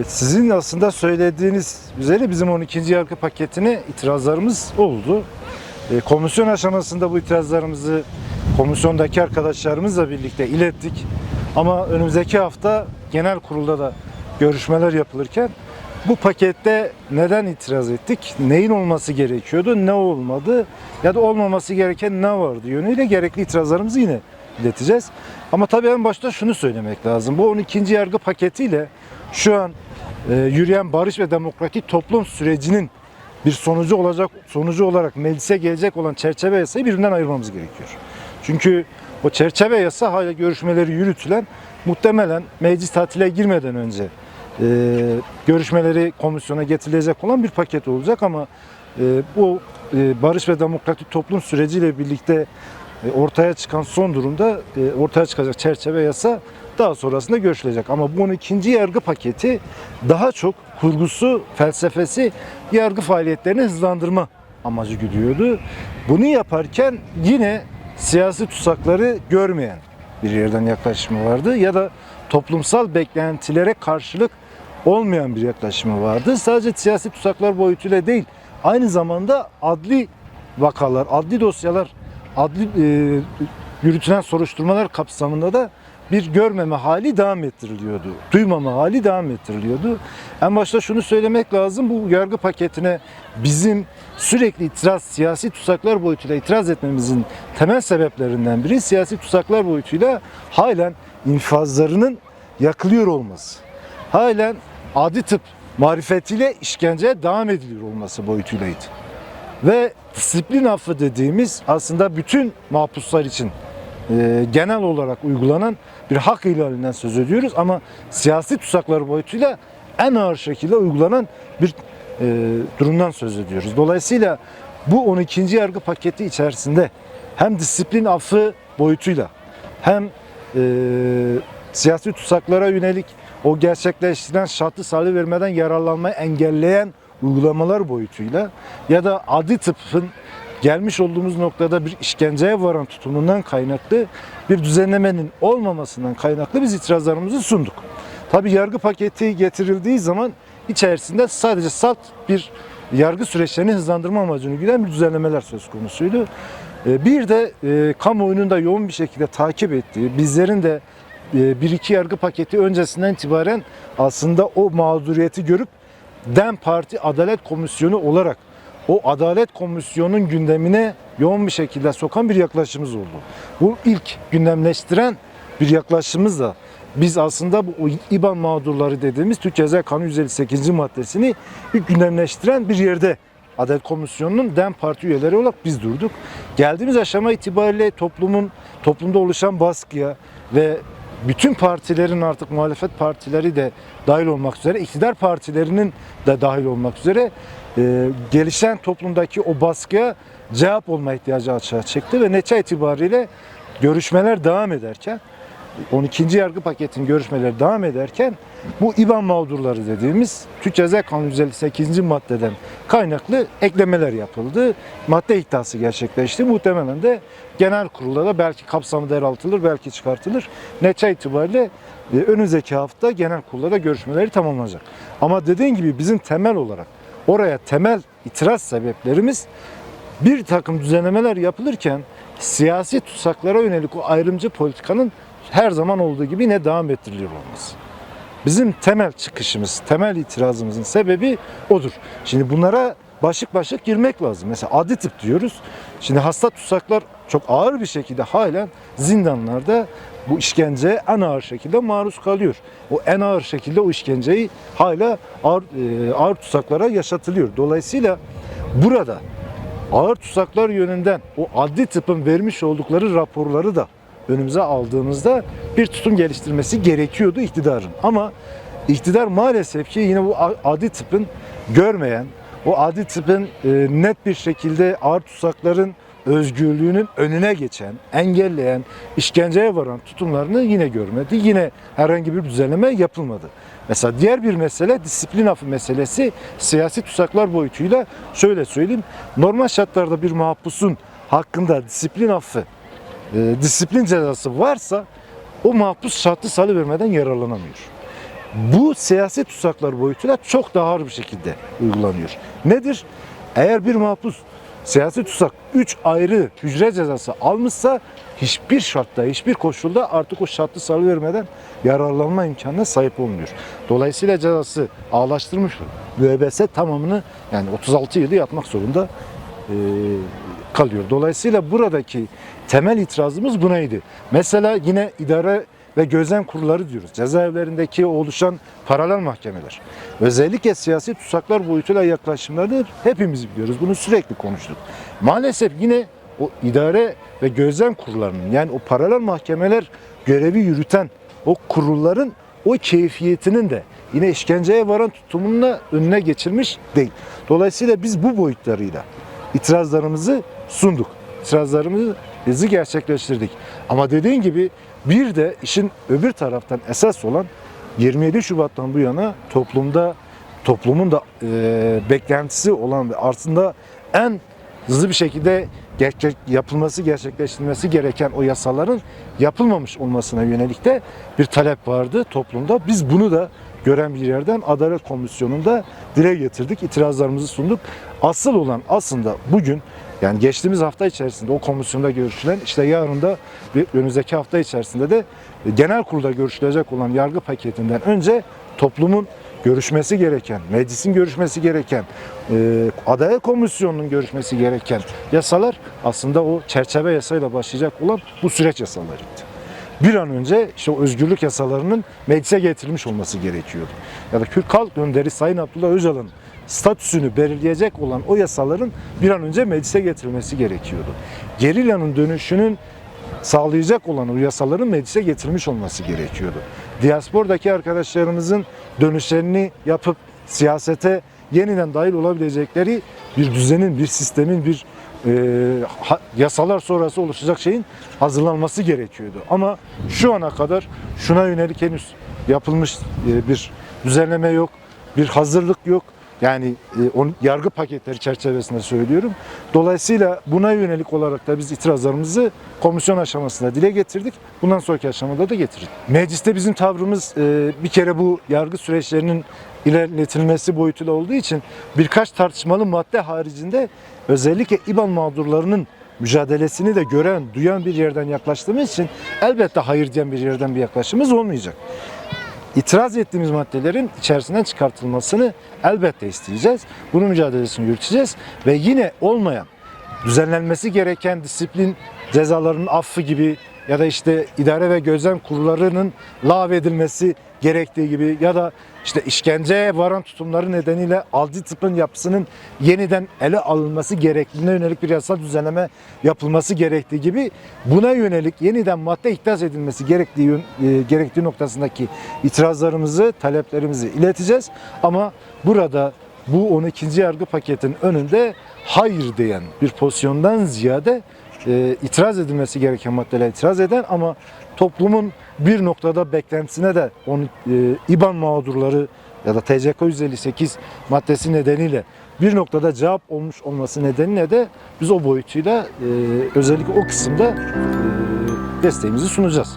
Sizin aslında söylediğiniz üzere bizim 12. yargı paketine itirazlarımız oldu. Komisyon aşamasında bu itirazlarımızı komisyondaki arkadaşlarımızla birlikte ilettik. Ama önümüzdeki hafta genel kurulda da görüşmeler yapılırken bu pakette neden itiraz ettik, neyin olması gerekiyordu, ne olmadı ya da olmaması gereken ne vardı yönüyle gerekli itirazlarımızı yine ileteceğiz. Ama tabii en başta şunu söylemek lazım. Bu 12. yargı paketiyle şu an yürüyen barış ve demokratik toplum sürecinin bir sonucu olarak meclise gelecek olan çerçeve yasayı birbirinden ayırmamız gerekiyor. Çünkü o çerçeve yasa hala görüşmeleri yürütülen, muhtemelen meclis tatile girmeden önce görüşmeleri komisyona getirilecek olan bir paket olacak ama bu barış ve demokratik toplum süreciyle birlikte ortaya çıkan son durumda ortaya çıkacak çerçeve yasa daha sonrasında görüşülecek. Ama bu 12. yargı paketi daha çok kurgusu, felsefesi yargı faaliyetlerini hızlandırma amacı güdüyordu. Bunu yaparken yine siyasi tutsakları görmeyen bir yerden yaklaşımı vardı ya da toplumsal beklentilere karşılık olmayan bir yaklaşımı vardı. Sadece siyasi tutsaklar boyutuyla değil, aynı zamanda adli vakalar, adli dosyalar, yürütülen soruşturmalar kapsamında da bir görmeme hali devam ettiriliyordu. Duymama hali devam ettiriliyordu. En başta şunu söylemek lazım. Bu yargı paketine bizim sürekli siyasi tutsaklar boyutuyla itiraz etmemizin temel sebeplerinden biri siyasi tutsaklar boyutuyla halen infazlarının yakılıyor olması. Halen adi tıp marifetiyle işkenceye devam ediliyor olması boyutuylaydı. Ve disiplin affı dediğimiz aslında bütün mahpuslar için genel olarak uygulanan bir hak ihlalinden söz ediyoruz ama siyasi tutsaklar boyutuyla en ağır şekilde uygulanan bir durumdan söz ediyoruz. Dolayısıyla bu 12. yargı paketi içerisinde hem disiplin affı boyutuyla hem siyasi tutsaklara yönelik o gerçekleştirilen şartlı salıvermeden yararlanmayı engelleyen uygulamalar boyutuyla ya da adi tıbbın gelmiş olduğumuz noktada bir işkenceye varan tutumundan kaynaklı bir düzenlemenin olmamasından kaynaklı biz itirazlarımızı sunduk. Tabii yargı paketi getirildiği zaman içerisinde sadece salt bir yargı süreçlerini hızlandırma amacını güden bir düzenlemeler söz konusuydu. Bir de kamuoyunun da yoğun bir şekilde takip ettiği, bizlerin de bir iki yargı paketi öncesinden itibaren aslında o mağduriyeti görüp DEM Parti Adalet Komisyonu olarak o Adalet Komisyonu'nun gündemine yoğun bir şekilde sokan bir yaklaşımımız oldu. Bu ilk gündemleştiren bir yaklaşımımız da biz aslında bu İBAN mağdurları dediğimiz Türk Ceza Kanunu 158. maddesini ilk gündemleştiren bir yerde Adalet Komisyonu'nun DEM Parti üyeleri olarak biz durduk. Geldiğimiz aşama itibariyle toplumda oluşan baskıya ve bütün partilerin artık muhalefet partileri de dahil olmak üzere, iktidar partilerinin de dahil olmak üzere gelişen toplumdaki o baskıya cevap olma ihtiyacı açığa çıktı ve netice itibariyle görüşmeler devam ederken 12. yargı paketin görüşmeleri devam ederken bu İBAN mağdurları dediğimiz Türk Ceza Kanunu 158. maddeden kaynaklı eklemeler yapıldı. Madde iddiası gerçekleşti. Muhtemelen de genel kurulda da belki kapsamı daraltılır, belki çıkartılır. Netice itibariyle önümüzdeki hafta genel kurulda da görüşmeleri tamamlanacak. Ama dediğim gibi bizim temel olarak oraya temel itiraz sebeplerimiz bir takım düzenlemeler yapılırken siyasi tutsaklara yönelik o ayrımcı politikanın her zaman olduğu gibi yine devam ettiriliyor olması. Bizim temel çıkışımız, temel itirazımızın sebebi odur. Şimdi bunlara başlık başlık girmek lazım. Mesela adi tıp diyoruz. Şimdi hasta tutsaklar çok ağır bir şekilde halen zindanlarda bu işkenceye en ağır şekilde maruz kalıyor. O en ağır şekilde o işkenceyi hala ağır tutsaklara yaşatılıyor. Dolayısıyla burada ağır tutsaklar yönünden o adli tıpın vermiş oldukları raporları da önümüze aldığımızda bir tutum geliştirmesi gerekiyordu iktidarın. Ama iktidar maalesef ki yine bu adli tıpın görmeyen, o adli tıpın net bir şekilde ağır tutsakların özgürlüğünün önüne geçen, engelleyen, işkenceye varan tutumlarını yine görmedi. Yine herhangi bir düzenleme yapılmadı. Mesela diğer bir mesele disiplin affı meselesi siyasi tutsaklar boyutuyla şöyle söyleyeyim. Normal şartlarda bir mahpusun hakkında disiplin affı, disiplin cezası varsa o mahpus şartlı salıvermeden yararlanamıyor. bu siyasi tutsaklar boyutuyla çok daha ağır bir şekilde uygulanıyor. Nedir? Eğer bir mahpus siyasi tutsak 3 ayrı hücre cezası almışsa hiçbir şartta, hiçbir koşulda artık o şartlı salıvermeden yararlanma imkanına sahip olmuyor. Dolayısıyla cezası ağırlaştırmış müebbet tamamını, yani 36 yılı yatmak zorunda kalıyor. Dolayısıyla buradaki temel itirazımız bunaydı. Mesela yine idare ve gözlem kurulları diyoruz. Cezaevlerindeki oluşan paralel mahkemeler. Özellikle siyasi tutsaklar boyutuyla yaklaşımları hepimiz biliyoruz. Bunu sürekli konuştuk. Maalesef yine o idare ve gözlem kurullarının, yani o paralel mahkemeler görevi yürüten o kurulların o keyfiyetinin de yine işkenceye varan tutumunla önüne geçilmiş değil. Dolayısıyla biz bu boyutlarıyla itirazlarımızı sunduk. İtirazlarımızı gerçekleştirdik. Ama dediğin gibi bir de işin öbür taraftan esas olan 27 Şubat'tan bu yana toplumun da beklentisi olan ve aslında en hızlı bir şekilde gerçekleştirilmesi gereken o yasaların yapılmamış olmasına yönelik de bir talep vardı toplumda. Biz bunu da gören bir yerden Adalet Komisyonu'nda dile getirdik, itirazlarımızı sunduk. Asıl olan aslında bugün, yani geçtiğimiz hafta içerisinde o komisyonda görüşülen, işte yarın da önümüzdeki hafta içerisinde de genel kurulda görüşülecek olan yargı paketinden önce toplumun görüşmesi gereken, meclisin görüşmesi gereken, Adalet Komisyonu'nun görüşmesi gereken yasalar aslında o çerçeve yasayla başlayacak olan bu süreç yasalarıydı. Bir an önce işte o özgürlük yasalarının meclise getirilmiş olması gerekiyordu. Ya da Türk Halk Önderi Sayın Abdullah Öcalan'ın statüsünü belirleyecek olan o yasaların bir an önce meclise getirilmesi gerekiyordu. Gerillanın dönüşünün sağlayacak olan o yasaların meclise getirilmiş olması gerekiyordu. Diaspordaki arkadaşlarımızın dönüşlerini yapıp siyasete yeniden dahil olabilecekleri bir düzenin, bir sistemin, bir yasalar sonrası oluşacak şeyin hazırlanması gerekiyordu. Ama şu ana kadar şuna yönelik henüz yapılmış bir düzenleme yok, bir hazırlık yok. Yani yargı paketleri çerçevesinde söylüyorum. Dolayısıyla buna yönelik olarak da biz itirazlarımızı komisyon aşamasında dile getirdik. Bundan sonraki aşamada da getirdik. Mecliste bizim tavrımız bir kere bu yargı süreçlerinin ilerletilmesi boyutuyla olduğu için birkaç tartışmalı madde haricinde özellikle İBAN mağdurlarının mücadelesini de gören, duyan bir yerden yaklaştığımız için elbette hayır diyen bir yerden bir yaklaşımımız olmayacak. İtiraz ettiğimiz maddelerin içerisinden çıkartılmasını elbette isteyeceğiz. Bunun mücadelesini yürüteceğiz ve yine olmayan, düzenlenmesi gereken disiplin cezalarının affı gibi ya da işte idare ve gözlem kurullarının lağvedilmesi gerektiği gibi ya da işte işkenceye varan tutumları nedeniyle adli tıbbın yapısının yeniden ele alınması gerektiğine yönelik bir yasal düzenleme yapılması gerektiği gibi buna yönelik yeniden madde ihdas edilmesi gerektiği noktasındaki itirazlarımızı, taleplerimizi ileteceğiz. Ama burada bu 12. yargı paketinin önünde hayır diyen bir pozisyondan ziyade itiraz edilmesi gereken maddelere itiraz eden ama toplumun bir noktada beklentisine de onu İBAN mağdurları ya da TCK 158 maddesi nedeniyle bir noktada cevap olmuş olması nedeniyle de biz o boyutuyla özellikle o kısımda desteğimizi sunacağız.